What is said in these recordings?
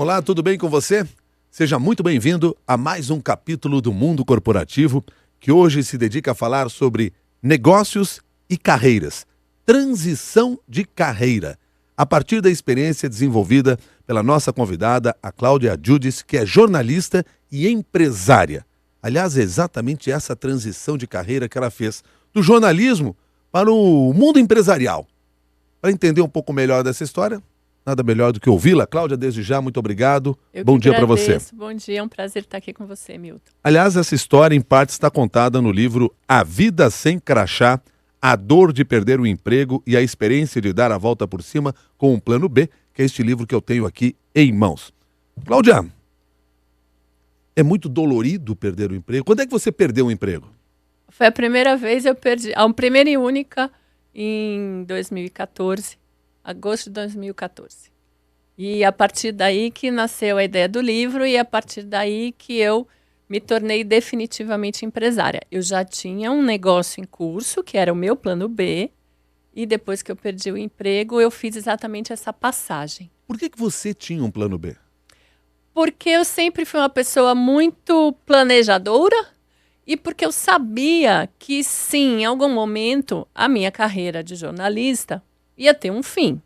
Olá, tudo bem com você? Seja muito bem-vindo a mais um capítulo do Mundo Corporativo, que hoje se dedica a falar sobre negócios e carreiras. Transição de carreira. A partir da experiência desenvolvida pela nossa convidada, a Cláudia Giudice, que é jornalista e empresária. Aliás, é exatamente essa transição de carreira que ela fez do jornalismo para o mundo empresarial. Para entender um pouco melhor dessa história, nada melhor do que ouvi-la. Cláudia, desde já, muito obrigado. Bom dia para você. Bom dia, é um prazer estar aqui com você, Milton. Aliás, essa história, em parte, está contada no livro A Vida Sem Crachá, a dor de perder o emprego e a experiência de dar a volta por cima com um plano B, que é este livro que eu tenho aqui em mãos. Cláudia, é muito dolorido perder o emprego. Quando é que você perdeu o emprego? Foi a primeira vez eu perdi, a primeira e única em 2014, agosto de 2014. E a partir daí que nasceu a ideia do livro e a partir daí que eu me tornei definitivamente empresária. Eu já tinha um negócio em curso, que era o meu plano B, e depois que eu perdi o emprego, eu fiz exatamente essa passagem. Por que você tinha um plano B? Porque eu sempre fui uma pessoa muito planejadora e porque eu sabia que, sim, em algum momento, a minha carreira de jornalista ia ter um fim.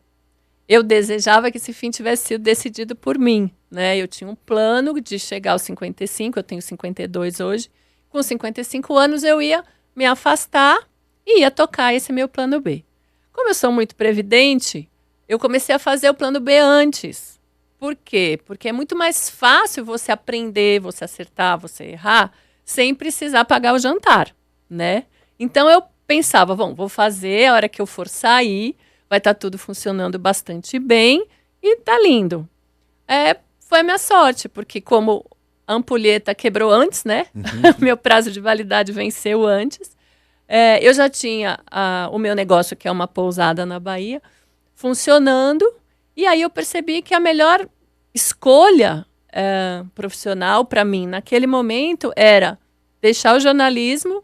Eu desejava que esse fim tivesse sido decidido por mim, né? Eu tinha um plano de chegar aos 55, eu tenho 52 hoje. Com 55 anos eu ia me afastar e ia tocar esse meu plano B. Como eu sou muito previdente, eu comecei a fazer o plano B antes. Por quê? Porque é muito mais fácil você aprender, você acertar, você errar, sem precisar pagar o jantar, né? Então eu pensava, bom, vou fazer, a hora que eu for sair, vai estar tudo funcionando bastante bem e tá lindo. Foi a minha sorte, porque como a ampulheta quebrou antes, né? Meu prazo de validade venceu antes. Eu já tinha o meu negócio, que é uma pousada na Bahia, funcionando. E aí eu percebi que a melhor escolha profissional para mim naquele momento era deixar o jornalismo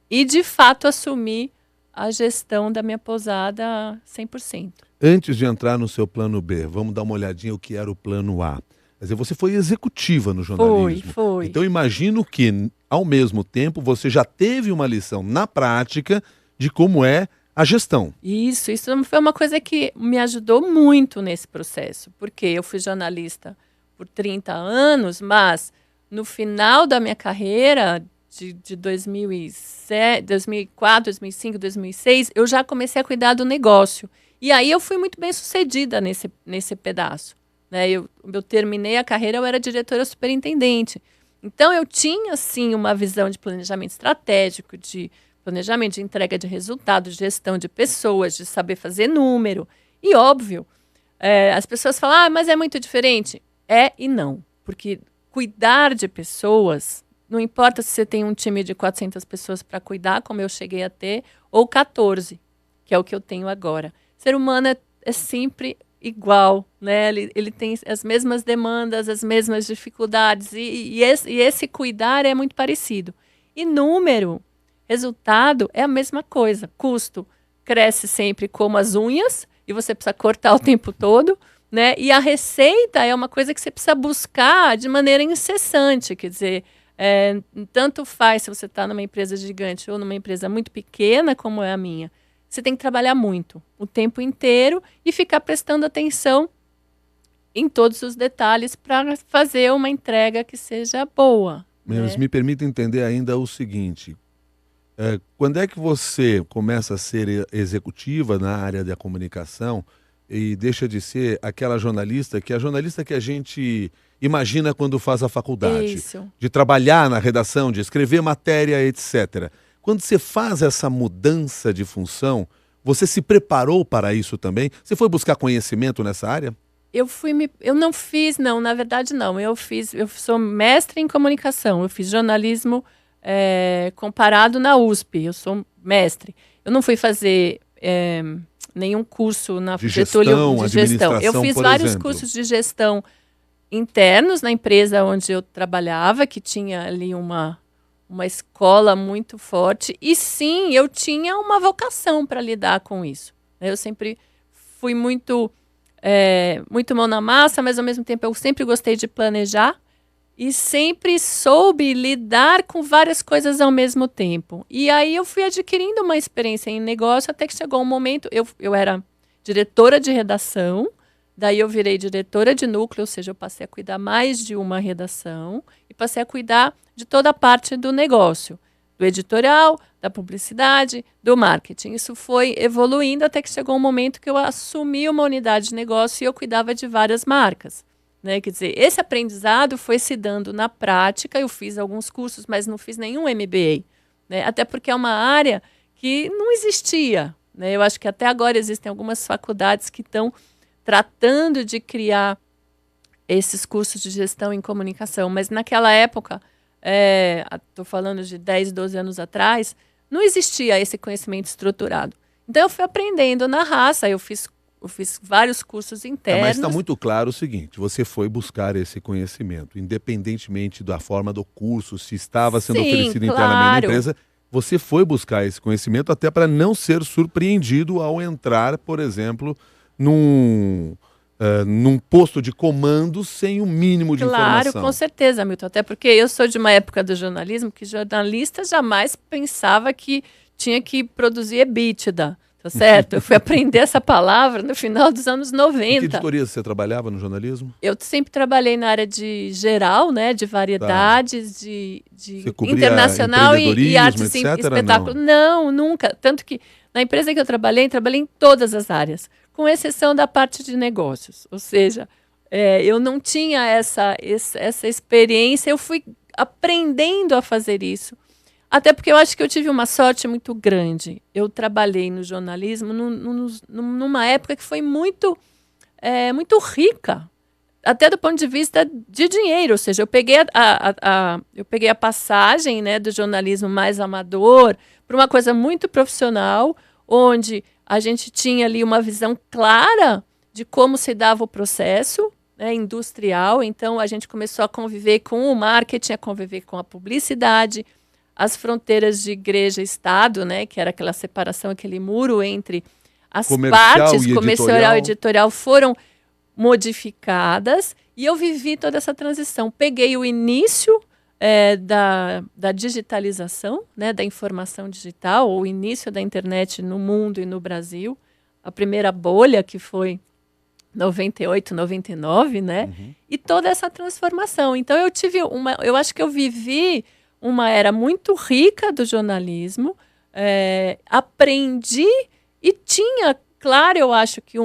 e, de fato, assumir a gestão da minha pousada 100%. Antes de entrar no seu plano B, vamos dar uma olhadinha o que era o plano A. Quer dizer, você foi executiva no jornalismo. Foi. Então, imagino que, ao mesmo tempo, você já teve uma lição na prática de como é a gestão. Isso foi uma coisa que me ajudou muito nesse processo, porque eu fui jornalista por 30 anos, mas no final da minha carreira, de 2007, 2004, 2005, 2006, eu já comecei a cuidar do negócio. E aí eu fui muito bem sucedida nesse pedaço, né? Eu terminei a carreira, eu era diretora superintendente. Então eu tinha, sim, uma visão de planejamento estratégico, de planejamento de entrega de resultados, de gestão de pessoas, de saber fazer número. E, óbvio, as pessoas falam, mas é muito diferente. É e não. Porque cuidar de pessoas, não importa se você tem um time de 400 pessoas para cuidar, como eu cheguei a ter, ou 14, que é o que eu tenho agora. O ser humano é sempre igual, né? Ele tem as mesmas demandas, as mesmas dificuldades, e esse cuidar é muito parecido. E número, resultado é a mesma coisa. Custo cresce sempre como as unhas, e você precisa cortar o tempo todo, né? E a receita é uma coisa que você precisa buscar de maneira incessante, quer dizer, tanto faz se você está numa empresa gigante ou numa empresa muito pequena como é a minha. Você tem que trabalhar muito, o tempo inteiro, e ficar prestando atenção em todos os detalhes para fazer uma entrega que seja boa. Mas me permita entender ainda o seguinte, quando é que você começa a ser executiva na área da comunicação e deixa de ser aquela jornalista que a gente imagina quando faz a faculdade? Isso. De trabalhar na redação, de escrever matéria, etc. Quando você faz essa mudança de função, você se preparou para isso também? Você foi buscar conhecimento nessa área? Eu não fiz, não, na verdade não. Eu sou mestre em comunicação, eu fiz jornalismo comparado na USP, eu sou mestre. Eu não fui fazer nenhum curso na Getúlio de gestão. Eu fiz vários cursos de gestão internos na empresa onde eu trabalhava, que tinha ali uma escola muito forte. E sim, eu tinha uma vocação para lidar com isso. Eu sempre fui muito muito mão na massa, mas ao mesmo tempo eu sempre gostei de planejar e sempre soube lidar com várias coisas ao mesmo tempo. E aí eu fui adquirindo uma experiência em negócio até que chegou um momento, eu era diretora de redação, daí eu virei diretora de núcleo, ou seja, eu passei a cuidar mais de uma redação e passei a cuidar de toda a parte do negócio, do editorial, da publicidade, do marketing. Isso foi evoluindo até que chegou um momento que eu assumi uma unidade de negócio e eu cuidava de várias marcas. Né? Quer dizer, esse aprendizado foi se dando na prática. Eu fiz alguns cursos, mas não fiz nenhum MBA. Né? Até porque é uma área que não existia. Né? Eu acho que até agora existem algumas faculdades que estão tratando de criar esses cursos de gestão em comunicação. Mas naquela época, estou falando de 10, 12 anos atrás, não existia esse conhecimento estruturado. Então eu fui aprendendo na raça, eu fiz vários cursos internos. Mas está muito claro o seguinte, você foi buscar esse conhecimento, independentemente da forma do curso, se estava sendo oferecido internamente na empresa, você foi buscar esse conhecimento até para não ser surpreendido ao entrar, por exemplo, num posto de comando sem o mínimo de informação. Claro, com certeza, Milton. Até porque eu sou de uma época do jornalismo que jornalista jamais pensava que tinha que produzir EBITDA, tá certo? Eu fui aprender essa palavra no final dos anos 90. Em que editoria você trabalhava no jornalismo? Eu sempre trabalhei na área de geral, né, de variedades, de internacional e artes e espetáculo. Não, nunca. Tanto que na empresa que eu trabalhei em todas as áreas, com exceção da parte de negócios. Ou seja, eu não tinha essa experiência, eu fui aprendendo a fazer isso. Até porque eu acho que eu tive uma sorte muito grande. Eu trabalhei no jornalismo numa época que foi muito rica, até do ponto de vista de dinheiro. Ou seja, eu peguei a passagem, né, do jornalismo mais amador para uma coisa muito profissional, onde a gente tinha ali uma visão clara de como se dava o processo, né, industrial. Então, a gente começou a conviver com o marketing, a conviver com a publicidade, as fronteiras de igreja e Estado, né, que era aquela separação, aquele muro entre as partes, comercial e editorial, foram modificadas e eu vivi toda essa transição. Peguei o início da digitalização, né, da informação digital, o início da internet no mundo e no Brasil, a primeira bolha que foi 98, 99, né, e toda essa transformação. Então eu acho que eu vivi uma era muito rica do jornalismo, aprendi e tinha, claro, eu acho que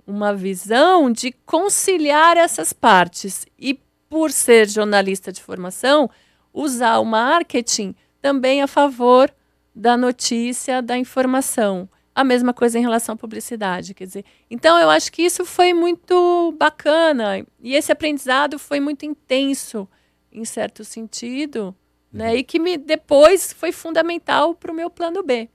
uma visão de conciliar essas partes. E por ser jornalista de formação, usar o marketing também a favor da notícia, da informação. A mesma coisa em relação à publicidade, quer dizer. Então, eu acho que isso foi muito bacana. E esse aprendizado foi muito intenso, em certo sentido, né? E que depois foi fundamental para o meu plano B.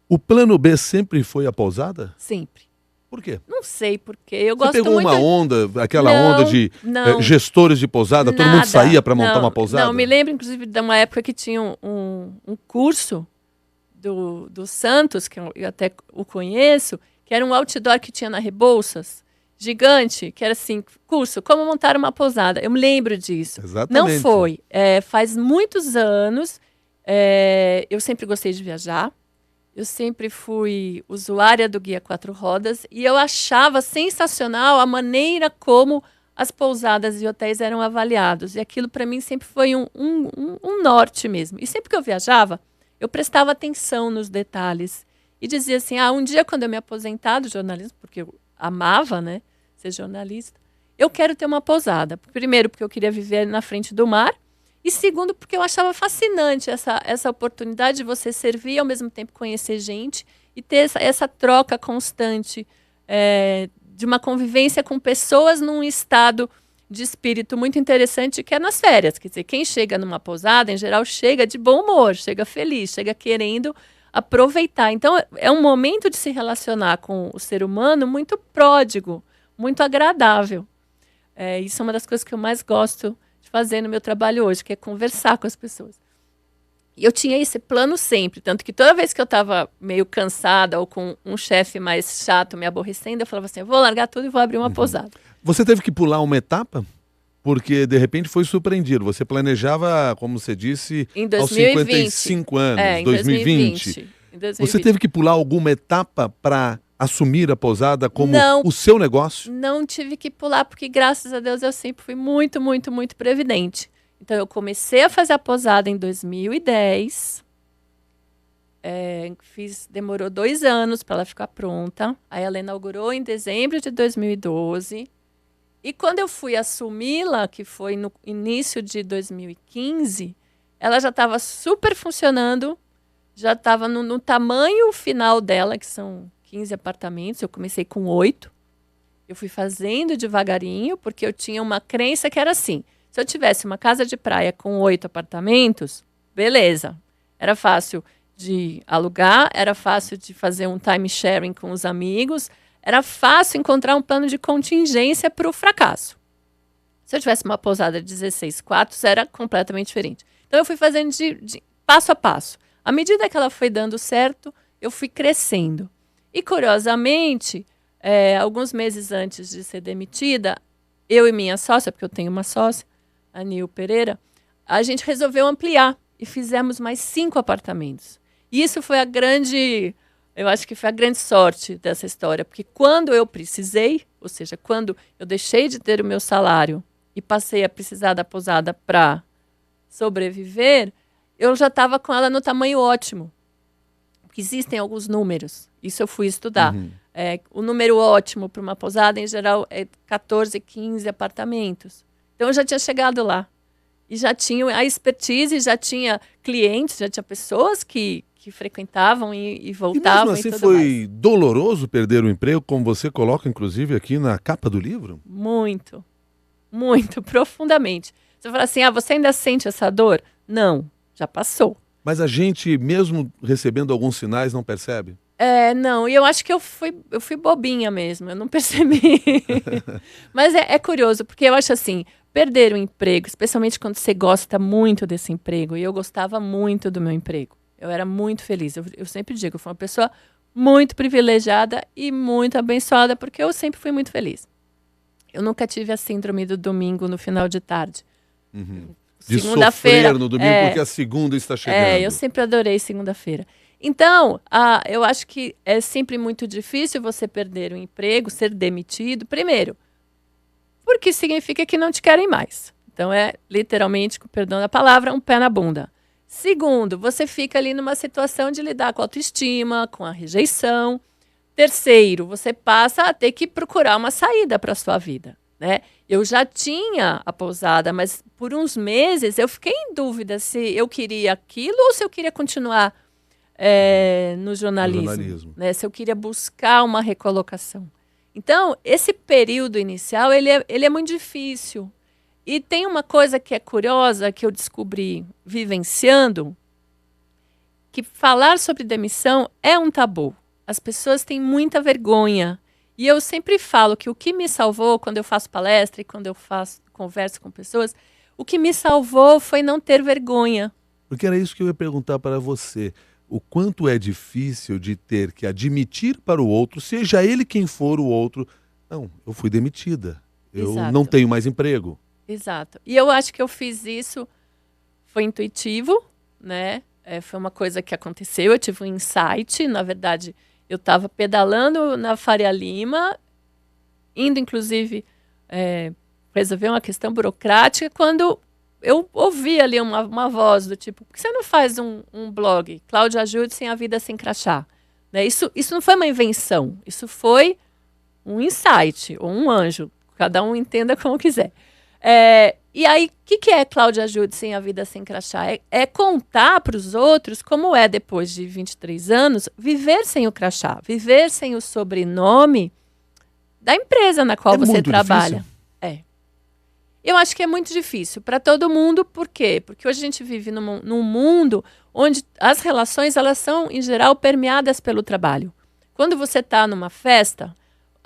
O plano B sempre foi a pousada? Sempre. Por quê? Não sei por quê. Eu Você gosto pegou muito... uma onda, aquela onda de gestores de pousada, todo mundo saía para montar uma pousada? Não, me lembro, inclusive, de uma época que tinha um curso do Santos, que eu até o conheço, que era um outdoor que tinha na Rebouças, gigante, que era assim, curso, como montar uma pousada. Eu me lembro disso. Exatamente. Não foi. Faz muitos anos, eu sempre gostei de viajar, eu sempre fui usuária do Guia Quatro Rodas e eu achava sensacional a maneira como as pousadas e hotéis eram avaliados. E aquilo, para mim, sempre foi um norte mesmo. E sempre que eu viajava, eu prestava atenção nos detalhes. E dizia assim, um dia quando eu me aposentar do jornalismo, porque eu amava, né, ser jornalista, eu quero ter uma pousada. Primeiro, porque eu queria viver na frente do mar. E segundo, porque eu achava fascinante essa oportunidade de você servir e ao mesmo tempo conhecer gente e ter essa troca constante de uma convivência com pessoas num estado de espírito muito interessante, que é nas férias. Quer dizer, quem chega numa pousada, em geral, chega de bom humor, chega feliz, chega querendo aproveitar. Então, é um momento de se relacionar com o ser humano muito pródigo, muito agradável. Isso é uma das coisas que eu mais gosto de fazer no meu trabalho hoje, que é conversar com as pessoas. E eu tinha esse plano sempre, tanto que toda vez que eu estava meio cansada ou com um chefe mais chato me aborrecendo, eu falava assim, eu vou largar tudo e vou abrir uma pousada. Você teve que pular uma etapa? Porque, de repente, foi surpreendido. Você planejava, como você disse, Em aos 2020. 55 anos, Em 2020. Em 2020. Você teve que pular alguma etapa para assumir a pousada como Não. o seu negócio? Não tive que pular, porque graças a Deus eu sempre fui muito, muito, muito previdente. Então eu comecei a fazer a pousada em 2010. Demorou 2 anos para ela ficar pronta. Aí ela inaugurou em dezembro de 2012. E quando eu fui assumi-la, que foi no início de 2015, ela já estava super funcionando, já estava no tamanho final dela, que são 15 apartamentos. Eu comecei com 8. Eu fui fazendo devagarinho, porque eu tinha uma crença que era assim, se eu tivesse uma casa de praia com 8 apartamentos, beleza. Era fácil de alugar, era fácil de fazer um time sharing com os amigos, era fácil encontrar um plano de contingência para o fracasso. Se eu tivesse uma pousada de 16 quartos, era completamente diferente. Então, eu fui fazendo de passo a passo. À medida que ela foi dando certo, eu fui crescendo. E, curiosamente, alguns meses antes de ser demitida, eu e minha sócia, porque eu tenho uma sócia, a Nil Pereira, a gente resolveu ampliar e fizemos mais 5 apartamentos. E isso foi eu acho que foi a grande sorte dessa história, porque quando eu precisei, ou seja, quando eu deixei de ter o meu salário e passei a precisar da pousada para sobreviver, eu já estava com ela no tamanho ótimo. Porque existem alguns números, isso eu fui estudar. O número ótimo para uma pousada, em geral, é 14, 15 apartamentos. Então, eu já tinha chegado lá. E já tinha a expertise, já tinha clientes, já tinha pessoas que frequentavam e voltavam. E mesmo assim foi doloroso perder o emprego, como você coloca, inclusive, aqui na capa do livro? Muito. Muito, profundamente. Você fala assim, você ainda sente essa dor? Não, já passou. Mas a gente, mesmo recebendo alguns sinais, não percebe? Não, e eu acho que eu fui bobinha mesmo, eu não percebi. Mas é curioso, porque eu acho assim, perder o emprego, especialmente quando você gosta muito desse emprego, e eu gostava muito do meu emprego, eu era muito feliz, eu sempre digo, eu fui uma pessoa muito privilegiada e muito abençoada, porque eu sempre fui muito feliz. Eu nunca tive a síndrome do domingo no final de tarde. De sofrer no domingo porque a segunda está chegando. Eu sempre adorei segunda-feira. Então, eu acho que é sempre muito difícil você perder o emprego, ser demitido. Primeiro, porque significa que não te querem mais. Então, é literalmente, com perdão da palavra, um pé na bunda. Segundo, você fica ali numa situação de lidar com a autoestima, com a rejeição. Terceiro, você passa a ter que procurar uma saída para a sua vida, né? Eu já tinha a pousada, mas por uns meses eu fiquei em dúvida se eu queria aquilo ou se eu queria continuar no jornalismo. Né? Se eu queria buscar uma recolocação. Então, esse período inicial, ele é muito difícil. E tem uma coisa que é curiosa, que eu descobri vivenciando, que falar sobre demissão é um tabu. As pessoas têm muita vergonha. E eu sempre falo que o que me salvou, quando eu faço palestra e quando eu converso com pessoas, o que me salvou foi não ter vergonha. Porque era isso que eu ia perguntar para você. O quanto é difícil de ter que admitir para o outro, seja ele quem for o outro, não, eu fui demitida, eu não tenho mais emprego. Exato. E eu acho que eu fiz isso, foi intuitivo, né? Foi uma coisa que aconteceu, eu tive um insight, na verdade, eu estava pedalando na Faria Lima, indo inclusive resolver uma questão burocrática, quando eu ouvi ali uma voz do tipo, por que você não faz um blog? Cláudia Judson, A Vida Sem Crachá. Né? Isso não foi uma invenção, isso foi um insight, ou um anjo, cada um entenda como quiser. E aí, o que é Cláudia Judson, A Vida Sem Crachá? É contar para os outros como é, depois de 23 anos, viver sem o crachá, viver sem o sobrenome da empresa na qual você trabalha. Difícil. Eu acho que é muito difícil para todo mundo. Por quê? Porque hoje a gente vive num mundo onde as relações, elas são, em geral, permeadas pelo trabalho. Quando você está numa festa,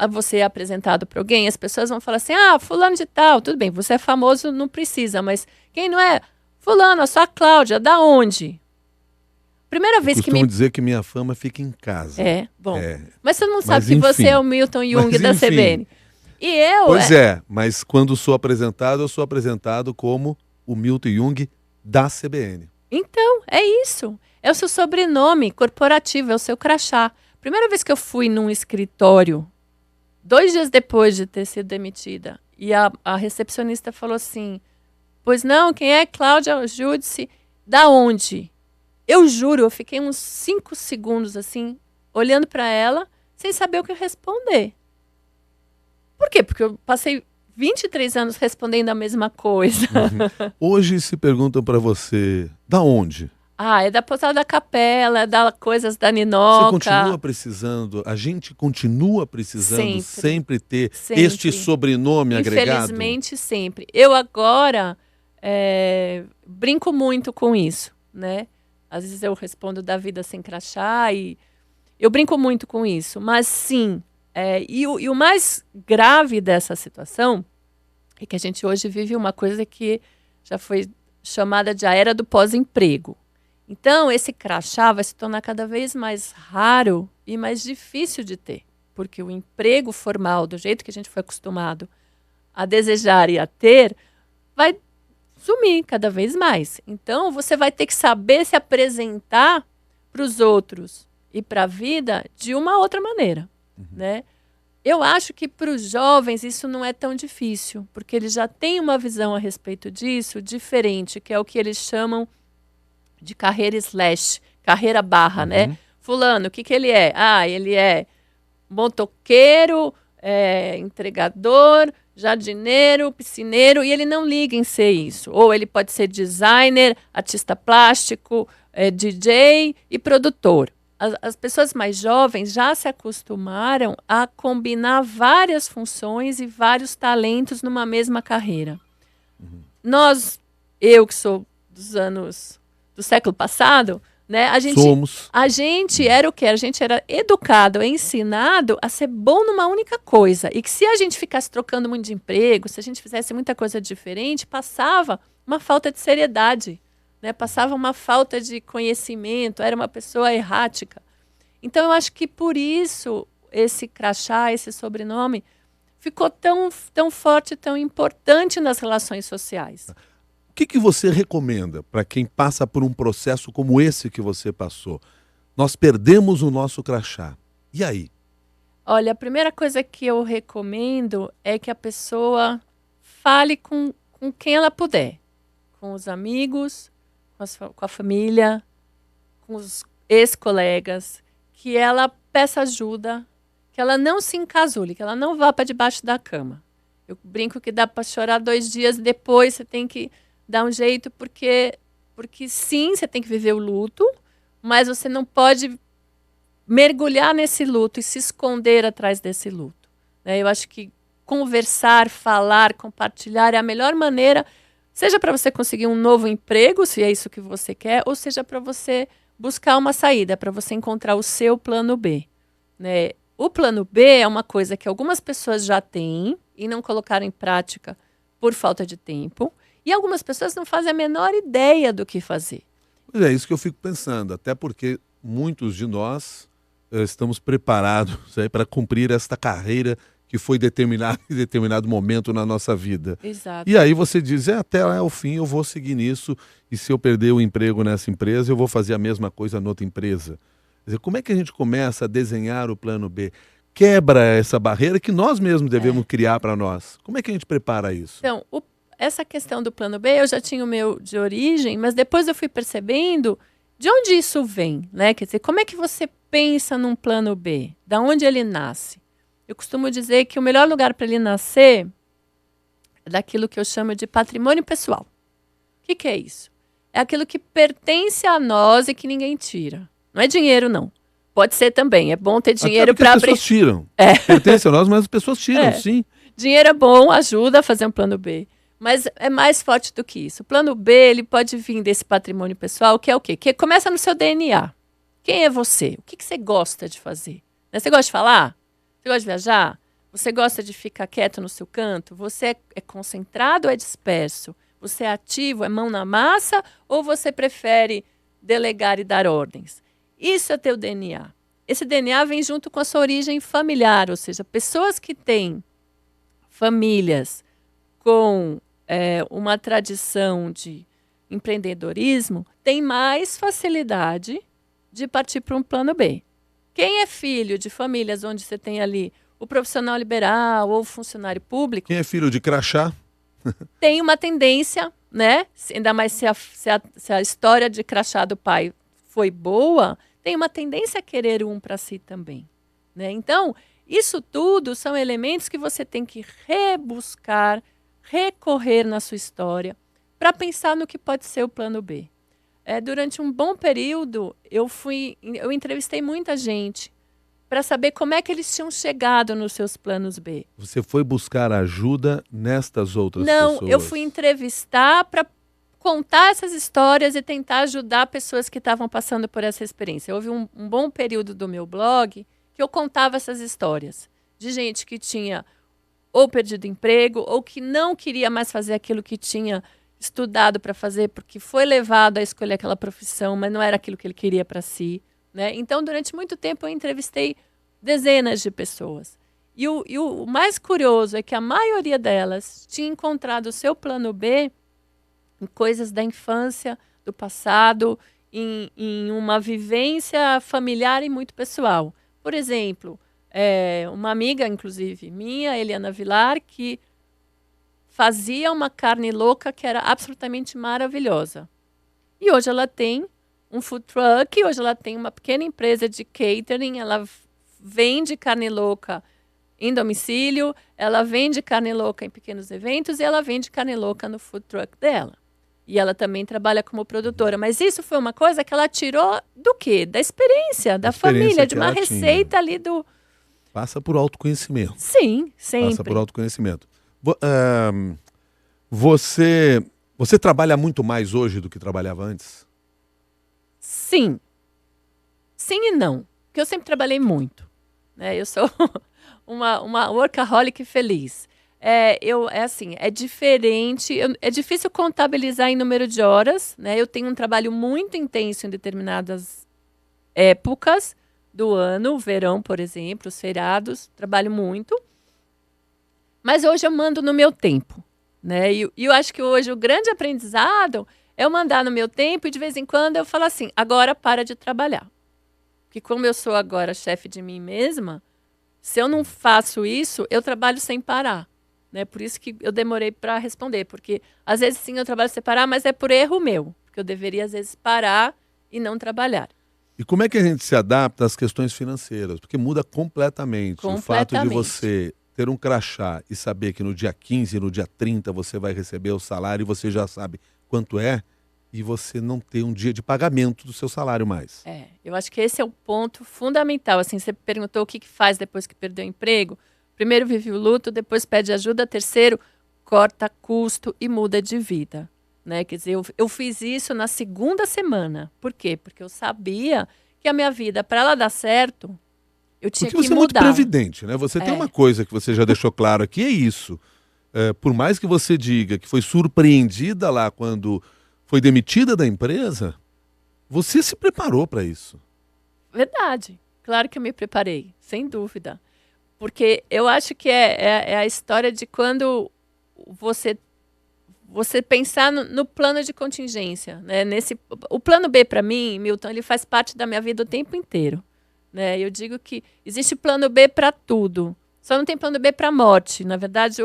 você é apresentado para alguém, as pessoas vão falar assim, fulano de tal, tudo bem, você é famoso, não precisa, mas quem não é? Fulano, a sua Cláudia, da onde? primeira vez que Costumo dizer que minha fama fica em casa. Bom. Mas você não sabe que enfim, você é o Milton Jung da CBN. E eu... Pois mas quando sou apresentado, eu sou apresentado como o Milton Jung da CBN. Então, é isso. É o seu sobrenome corporativo, é o seu crachá. Primeira vez que eu fui num escritório, 2 dias depois de ter sido demitida, e a recepcionista falou assim, pois não, quem é Cláudia Giudice? Da onde? Eu juro, eu fiquei uns 5 segundos assim, olhando para ela, sem saber o que responder. Por quê? Porque eu passei 23 anos respondendo a mesma coisa. Hoje se perguntam para você, da onde? É da Posada da Capela, é da Coisas da Ninoca. Você continua precisando, a gente continua precisando sempre ter este sobrenome agregado? Infelizmente, sempre. Eu agora brinco muito com isso, né? Às vezes eu respondo da vida sem crachá e eu brinco muito com isso. Mas sim, e o mais grave dessa situação é que a gente hoje vive uma coisa que já foi chamada de a era do pós-emprego. Então, esse crachá vai se tornar cada vez mais raro e mais difícil de ter, porque o emprego formal, do jeito que a gente foi acostumado a desejar e a ter, vai sumir cada vez mais. Então, você vai ter que saber se apresentar para os outros e para a vida de uma outra maneira, né? Eu acho que para os jovens isso não é tão difícil, porque eles já têm uma visão a respeito disso diferente, que é o que eles chamam de carreira carreira barra, né? Fulano, o que ele é? Ele é motoqueiro, entregador, jardineiro, piscineiro, e ele não liga em ser isso. Ou ele pode ser designer, artista plástico, DJ e produtor. As pessoas mais jovens já se acostumaram a combinar várias funções e vários talentos numa mesma carreira. Eu que sou dos anos do século passado, né? A gente era o quê? A gente era educado, ensinado a ser bom numa única coisa. E que se a gente ficasse trocando muito de emprego, se a gente fizesse muita coisa diferente, passava uma falta de seriedade, né? Passava uma falta de conhecimento, era uma pessoa errática. Então, eu acho que por isso esse crachá, esse sobrenome, ficou tão forte, tão importante nas relações sociais. O que você recomenda para quem passa por um processo como esse que você passou? Nós perdemos o nosso crachá. E aí? Olha, a primeira coisa que eu recomendo é que a pessoa fale com quem ela puder. Com os amigos, com a família, com os ex-colegas. Que ela peça ajuda, que ela não se encasule, que ela não vá para debaixo da cama. Eu brinco que dá para chorar 2 dias depois, você tem que dar um jeito, porque sim, você tem que viver o luto, mas você não pode mergulhar nesse luto e se esconder atrás desse luto. Eu acho que conversar, falar, compartilhar é a melhor maneira, seja para você conseguir um novo emprego, se é isso que você quer, ou seja para você buscar uma saída, para você encontrar o seu plano B. Né? O plano B é uma coisa que algumas pessoas já têm e não colocaram em prática por falta de tempo, e algumas pessoas não fazem a menor ideia do que fazer. Pois é, isso que eu fico pensando, até porque muitos de nós estamos preparados para cumprir esta carreira que foi determinada em determinado momento na nossa vida. Exato. E aí você diz, até lá o fim eu vou seguir nisso, e se eu perder o emprego nessa empresa, eu vou fazer a mesma coisa na outra empresa. Quer dizer, como é que a gente começa a desenhar o plano B? Quebra essa barreira que nós mesmos devemos criar para nós. Como é que a gente prepara isso? Então, essa questão do plano B, eu já tinha o meu de origem, mas depois eu fui percebendo de onde isso vem, né? Quer dizer, como é que você pensa num plano B? Da onde ele nasce? Eu costumo dizer que o melhor lugar para ele nascer é daquilo que eu chamo de patrimônio pessoal. O que é isso? É aquilo que pertence a nós e que ninguém tira. Não é dinheiro, não. Pode ser também. É bom ter dinheiro para abrir. As pessoas tiram. Pertence a nós, mas as pessoas tiram, sim. Dinheiro é bom, ajuda a fazer um plano B. Mas é mais forte do que isso. O plano B, ele pode vir desse patrimônio pessoal, que é o quê? Que começa no seu DNA. Quem é você? O que você gosta de fazer? Você gosta de falar? Você gosta de viajar? Você gosta de ficar quieto no seu canto? Você é concentrado ou é disperso? Você é ativo, é mão na massa? Ou você prefere delegar e dar ordens. Isso é teu DNA. Esse DNA vem junto com a sua origem familiar, ou seja, pessoas que têm famílias com uma tradição de empreendedorismo têm mais facilidade de partir para um plano B. Quem é filho de famílias onde você tem ali o profissional liberal ou o funcionário público... Quem é filho de crachá? Tem uma tendência, né? Ainda mais se a história de crachá do pai foi boa, tem uma tendência a querer um para si também, né? Então, isso tudo são elementos que você tem que rebuscar, recorrer na sua história para pensar no que pode ser o plano B. Durante um bom período, eu entrevistei muita gente para saber como é que eles tinham chegado nos seus planos B. Você foi buscar ajuda nestas outras pessoas? Não, eu fui entrevistar para contar essas histórias e tentar ajudar pessoas que estavam passando por essa experiência. Houve um bom período do meu blog que eu contava essas histórias de gente que tinha ou perdido emprego ou que não queria mais fazer aquilo que tinha estudado para fazer porque foi levado a escolher aquela profissão, mas não era aquilo que ele queria para si, né? Então, durante muito tempo, eu entrevistei dezenas de pessoas. E o mais curioso é que a maioria delas tinha encontrado o seu plano B em coisas da infância, do passado, em uma vivência familiar e muito pessoal. Por exemplo, uma amiga, inclusive, minha, Eliana Vilar, que fazia uma carne louca que era absolutamente maravilhosa. E hoje ela tem um food truck, hoje ela tem uma pequena empresa de catering, ela vende carne louca em domicílio, ela vende carne louca em pequenos eventos e ela vende carne louca no food truck dela. E ela também trabalha como produtora. Mas isso foi uma coisa que ela tirou do quê? Da experiência, da família, de uma receita ali do... Passa por autoconhecimento. Sim, sempre. Passa por autoconhecimento. Você trabalha muito mais hoje do que trabalhava antes? Sim. Sim e não. Porque eu sempre trabalhei muito, né? Eu sou uma workaholic feliz. É diferente. É difícil contabilizar em número de horas, né? Eu tenho um trabalho muito intenso em determinadas épocas do ano, o verão, por exemplo, os feriados, trabalho muito. Mas hoje eu mando no meu tempo, né? E eu acho que hoje o grande aprendizado é eu mandar no meu tempo e de vez em quando eu falo assim, agora para de trabalhar. Porque como eu sou agora chefe de mim mesma, se eu não faço isso, eu trabalho sem parar. Né? Por isso que eu demorei para responder. Porque às vezes sim eu trabalho sem parar, mas é por erro meu. Porque eu deveria às vezes parar e não trabalhar. E como é que a gente se adapta às questões financeiras? Porque muda completamente. O fato de você ter um crachá e saber que no dia 15, no dia 30 você vai receber o salário e você já sabe quanto é, e você não ter um dia de pagamento do seu salário mais. Eu acho que esse é o ponto fundamental. Assim, você perguntou o que faz depois que perdeu o emprego. Primeiro vive o luto, depois pede ajuda. Terceiro, corta custo e muda de vida. Né? Quer dizer, eu fiz isso na segunda semana. Por quê? Porque eu sabia que a minha vida, para ela dar certo, eu tinha que mudar. Porque você é muito previdente, né? Você tem uma coisa que você já deixou claro aqui, é isso. Por mais que você diga que foi surpreendida lá quando foi demitida da empresa, você se preparou para isso. Verdade. Claro que eu me preparei, sem dúvida. Porque eu acho que é a história de quando você pensar no plano de contingência. Né? O plano B, para mim, Milton, ele faz parte da minha vida o tempo inteiro. Né? Eu digo que existe plano B para tudo. Só não tem plano B para a morte. Na verdade,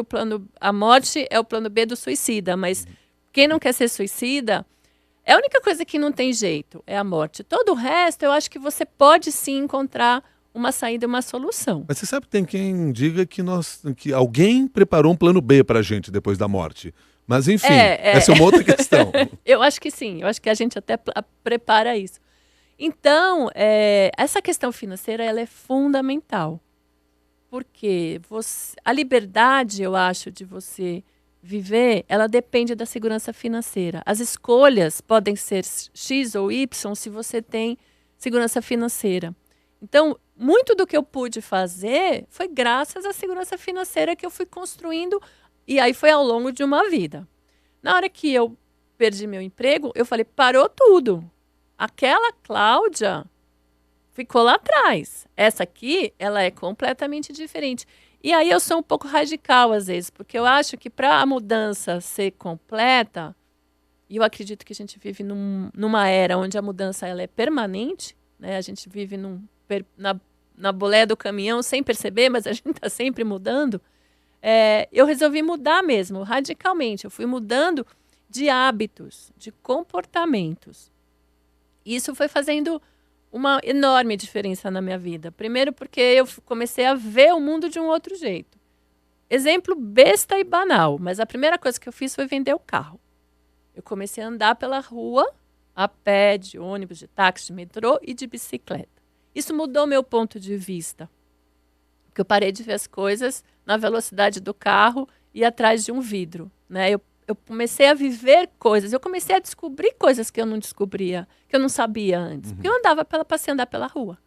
a morte é o plano B do suicida, mas quem não quer ser suicida, é a única coisa que não tem jeito, é a morte. Todo o resto, eu acho que você pode sim encontrar uma saída, uma solução. Mas você sabe que tem quem diga que alguém preparou um plano B para a gente depois da morte. Mas enfim, essa é uma outra questão. Eu acho que sim, eu acho que a gente até prepara isso. Então, essa questão financeira ela é fundamental. Porque a liberdade, eu acho, de você viver, ela depende da segurança financeira. As escolhas podem ser X ou Y se você tem segurança financeira. Então, muito do que eu pude fazer foi graças à segurança financeira que eu fui construindo, e aí foi ao longo de uma vida. Na hora que eu perdi meu emprego, eu falei, parou tudo. aquela Cláudia ficou lá atrás. Essa aqui, ela é completamente diferente. E aí eu sou um pouco radical às vezes, porque eu acho que para a mudança ser completa, e eu acredito que a gente vive numa era onde a mudança ela é permanente, né? A gente vive na boleia do caminhão sem perceber, mas a gente está sempre mudando. Eu resolvi mudar mesmo, radicalmente. Eu fui mudando de hábitos, de comportamentos. E isso foi fazendo uma enorme diferença na minha vida. Primeiro porque eu comecei a ver o mundo de um outro jeito. Exemplo besta e banal, mas a primeira coisa que eu fiz foi vender o carro. Eu comecei a andar pela rua, a pé, de ônibus, de táxi, de metrô e de bicicleta. Isso mudou meu ponto de vista. Porque eu parei de ver as coisas na velocidade do carro e atrás de um vidro, né? Eu comecei a viver coisas, eu comecei a descobrir coisas que eu não descobria, que eu não sabia antes. Porque eu andava passei a andar pela rua.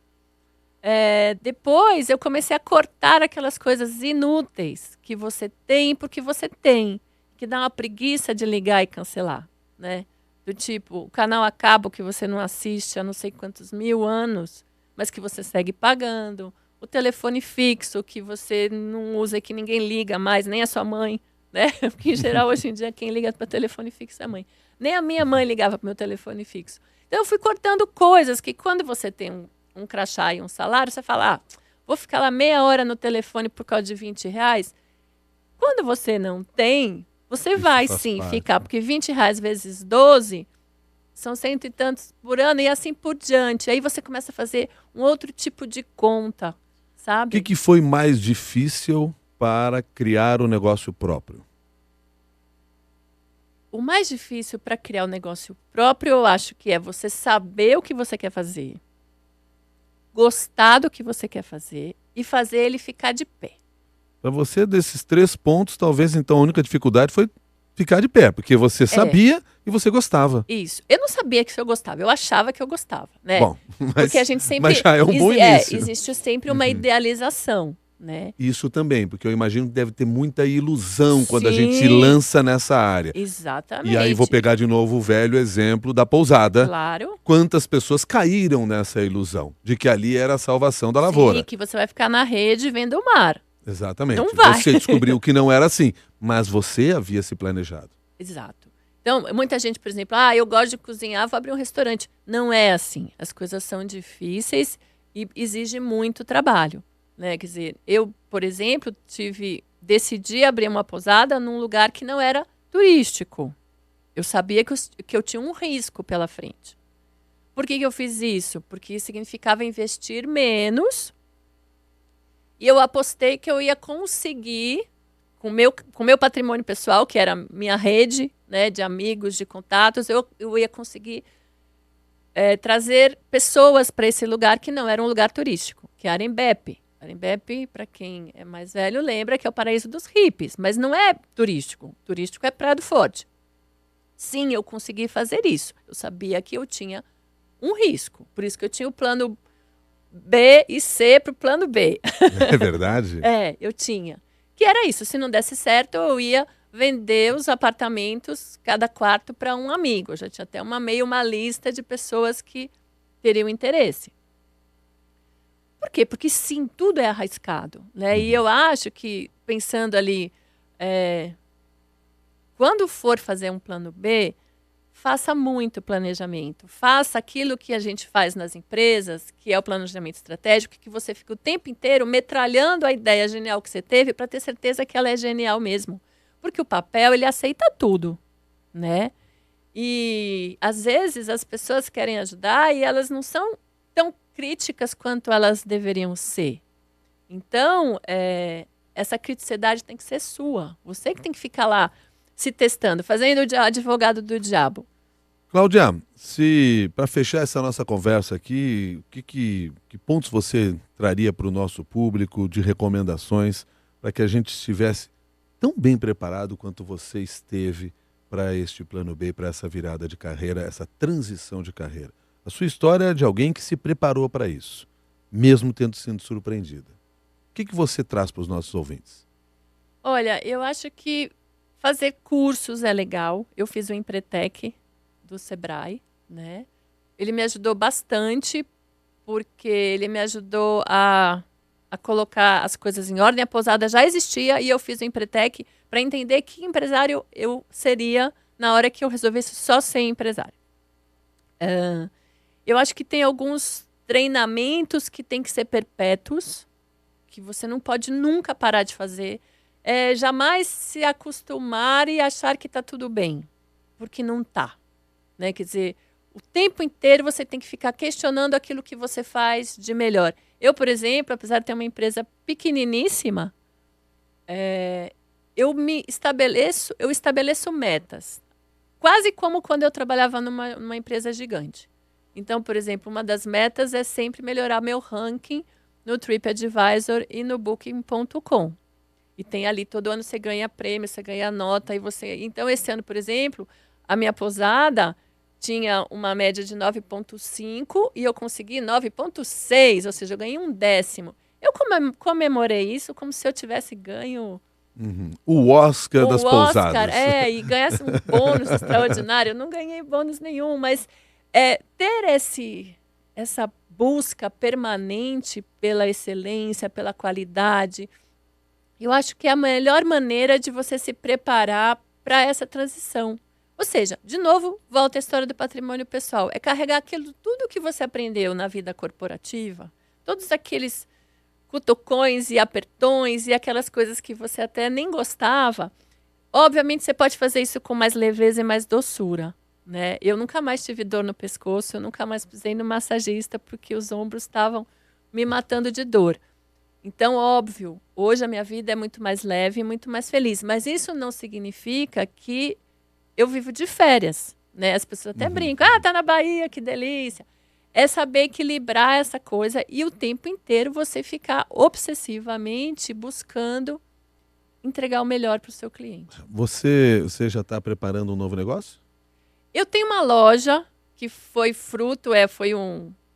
Depois eu comecei a cortar aquelas coisas inúteis que você tem porque você tem, que dá uma preguiça de ligar e cancelar, né? Do tipo, o canal a cabo que você não assiste há não sei quantos mil anos, mas que você segue pagando. O telefone fixo que você não usa e que ninguém liga mais, nem a sua mãe, né? Porque, em geral, hoje em dia, quem liga para telefone fixo é a mãe. Nem a minha mãe ligava para o meu telefone fixo. Então, eu fui cortando coisas que, quando você tem um crachá e um salário, você fala, vou ficar lá meia hora no telefone por causa de R$ 20. Quando você não tem, você vai, sim, ficar. Porque R$ 20 vezes 12 são 100 e tantos por ano e assim por diante. Aí você começa a fazer um outro tipo de conta, sabe? O que foi mais difícil para criar o negócio próprio? O mais difícil para criar o negócio próprio, eu acho que é você saber o que você quer fazer, gostar do que você quer fazer e fazer ele ficar de pé. Para você, desses 3 pontos, talvez então a única dificuldade foi ficar de pé, porque você sabia e você gostava. Isso. Eu não sabia que eu gostava, eu achava que eu gostava, né? Bom, porque a gente sempre... mas já é um bom início. Existe sempre uma idealização, né? Isso também, porque eu imagino que deve ter muita ilusão quando a gente se lança nessa área. Exatamente. E aí vou pegar de novo o velho exemplo da pousada. Claro. Quantas pessoas caíram nessa ilusão de que ali era a salvação da lavoura. Sim, que você vai ficar na rede vendo o mar. Exatamente. Não vai. Você descobriu que não era assim, mas você havia se planejado. Exato. Então, muita gente, por exemplo, eu gosto de cozinhar, vou abrir um restaurante. Não é assim. As coisas são difíceis e exigem muito trabalho, né? Quer dizer, eu, por exemplo, decidi abrir uma pousada num lugar que não era turístico. Eu sabia que eu tinha um risco pela frente. Por que eu fiz isso? Porque significava investir menos. E eu apostei que eu ia conseguir, com o meu patrimônio pessoal, que era minha rede, né, de amigos, de contatos, eu ia conseguir trazer pessoas para esse lugar que não era um lugar turístico, que é Arembepe. Arembepe, para quem é mais velho, lembra que é o paraíso dos hippies, mas não é turístico. Turístico é Praia do Forte. Sim, eu consegui fazer isso. Eu sabia que eu tinha um risco, por isso que eu tinha o plano B e C para o plano B. É verdade? Eu tinha. Que era isso, se não desse certo, eu ia vender os apartamentos, cada quarto, para um amigo. Eu já tinha até uma lista de pessoas que teriam interesse. Por quê? Porque sim, tudo é arriscado, né? E eu acho que, pensando ali, quando for fazer um plano B, faça muito planejamento. Faça aquilo que a gente faz nas empresas, que é o planejamento estratégico, que você fica o tempo inteiro metralhando a ideia genial que você teve para ter certeza que ela é genial mesmo. Porque o papel, ele aceita tudo, né? E, às vezes, as pessoas querem ajudar e elas não são tão críticas quanto elas deveriam ser. Então, essa criticidade tem que ser sua. Você que tem que ficar lá se testando, fazendo o advogado do diabo. Cláudia, para fechar essa nossa conversa aqui, que pontos você traria para o nosso público de recomendações para que a gente estivesse tão bem preparado quanto você esteve para este plano B, para essa virada de carreira, essa transição de carreira? A sua história é de alguém que se preparou para isso, mesmo tendo sido surpreendida. O que você traz para os nossos ouvintes? Olha, eu acho que fazer cursos é legal. Eu fiz o Empretec do Sebrae, né? ele me ajudou bastante, porque ele me ajudou a colocar as coisas em ordem. A pousada já existia e eu fiz o Empretec para entender que empresário eu seria na hora que eu resolvesse só ser empresário. Eu acho que tem alguns treinamentos que tem que ser perpétuos, que você não pode nunca parar de fazer. Jamais se acostumar e achar que está tudo bem, porque não está. Né? Quer dizer, o tempo inteiro você tem que ficar questionando aquilo que você faz de melhor. Eu, por exemplo, apesar de ter uma empresa pequeniníssima, eu estabeleço metas. Quase como quando eu trabalhava numa empresa gigante. Então, por exemplo, uma das metas é sempre melhorar meu ranking no TripAdvisor e no Booking.com. E tem ali, todo ano você ganha prêmio, você ganha nota. Então, esse ano, por exemplo, a minha pousada tinha uma média de 9,5 e eu consegui 9,6, ou seja, eu ganhei 1/10. Eu comemorei isso como se eu tivesse ganho... O Oscar das pousadas. E ganhasse um bônus extraordinário. Eu não ganhei bônus nenhum, mas ter essa busca permanente pela excelência, pela qualidade, eu acho que é a melhor maneira de você se preparar para essa transição. Ou seja, de novo, volta a história do patrimônio pessoal. É carregar tudo que você aprendeu na vida corporativa, todos aqueles cutucões e apertões e aquelas coisas que você até nem gostava. Obviamente, você pode fazer isso com mais leveza e mais doçura. Né? Eu nunca mais tive dor no pescoço, eu nunca mais pisei no massagista porque os ombros estavam me matando de dor. Então, óbvio, hoje a minha vida é muito mais leve e muito mais feliz. Mas isso não significa que eu vivo de férias. Né? As pessoas até brincam, tá na Bahia, que delícia. É saber equilibrar essa coisa e o tempo inteiro você ficar obsessivamente buscando entregar o melhor para o seu cliente. Você já está preparando um novo negócio? Eu tenho uma loja que foi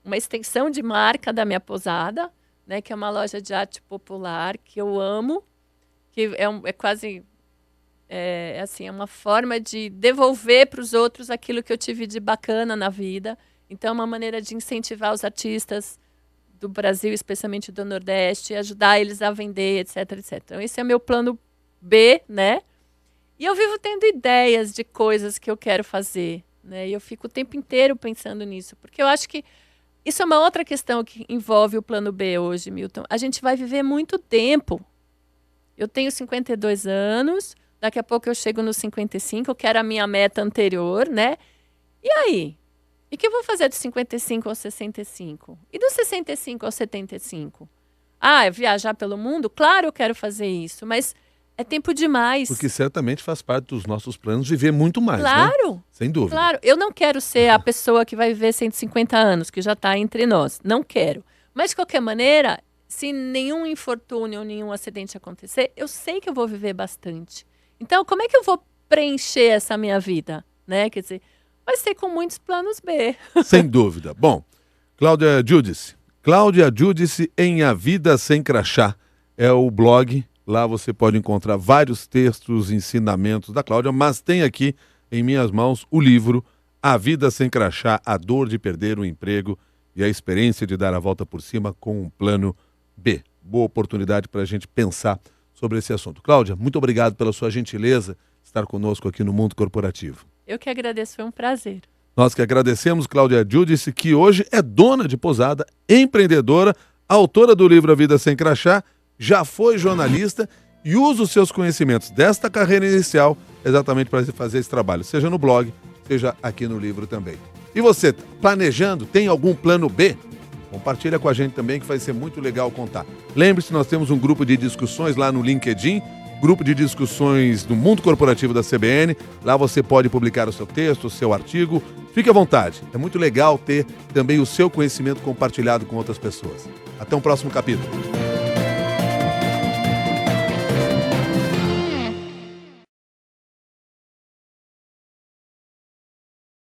uma extensão de marca da minha pousada, né, que é uma loja de arte popular que eu amo, que é quase assim, é uma forma de devolver para os outros aquilo que eu tive de bacana na vida. Então, é uma maneira de incentivar os artistas do Brasil, especialmente do Nordeste, ajudar eles a vender, etc, etc. Então, esse é meu plano B, né? E eu vivo tendo ideias de coisas que eu quero fazer, né? E eu fico o tempo inteiro pensando nisso, porque eu acho que isso é uma outra questão que envolve o plano B hoje, Milton. A gente vai viver muito tempo. Eu tenho 52 anos, daqui a pouco eu chego nos 55, que era a minha meta anterior, né? E aí? E o que eu vou fazer dos 55 aos 65? E dos 65 aos 75? Viajar pelo mundo? Claro, eu quero fazer isso, mas é tempo demais. Porque certamente faz parte dos nossos planos viver muito mais, claro, né? Sem dúvida. Claro, eu não quero ser a pessoa que vai viver 150 anos, que já está entre nós. Não quero. Mas, de qualquer maneira, se nenhum infortúnio ou nenhum acidente acontecer, eu sei que eu vou viver bastante. Então, como é que eu vou preencher essa minha vida? Né? Quer dizer, vai ser com muitos planos B. Sem dúvida. Bom, Cláudia Giudice em A Vida Sem Crachá é o blog. Lá você pode encontrar vários textos, ensinamentos da Cláudia, mas tem aqui em minhas mãos o livro A Vida Sem Crachá, a dor de perder o emprego e a experiência de dar a volta por cima com um plano B. Boa oportunidade para a gente pensar sobre esse assunto. Cláudia, muito obrigado pela sua gentileza estar conosco aqui no Mundo Corporativo. Eu que agradeço, foi um prazer. Nós que agradecemos, Cláudia Giudice, que hoje é dona de pousada, empreendedora, autora do livro A Vida Sem Crachá, já foi jornalista e usa os seus conhecimentos desta carreira inicial exatamente para fazer esse trabalho, seja no blog, seja aqui no livro também. E você, planejando, tem algum plano B? Compartilha com a gente também, que vai ser muito legal contar. Lembre-se, nós temos um grupo de discussões lá no LinkedIn, grupo de discussões do Mundo Corporativo da CBN. Lá você pode publicar o seu texto, o seu artigo. Fique à vontade. É muito legal ter também o seu conhecimento compartilhado com outras pessoas. Até um próximo capítulo.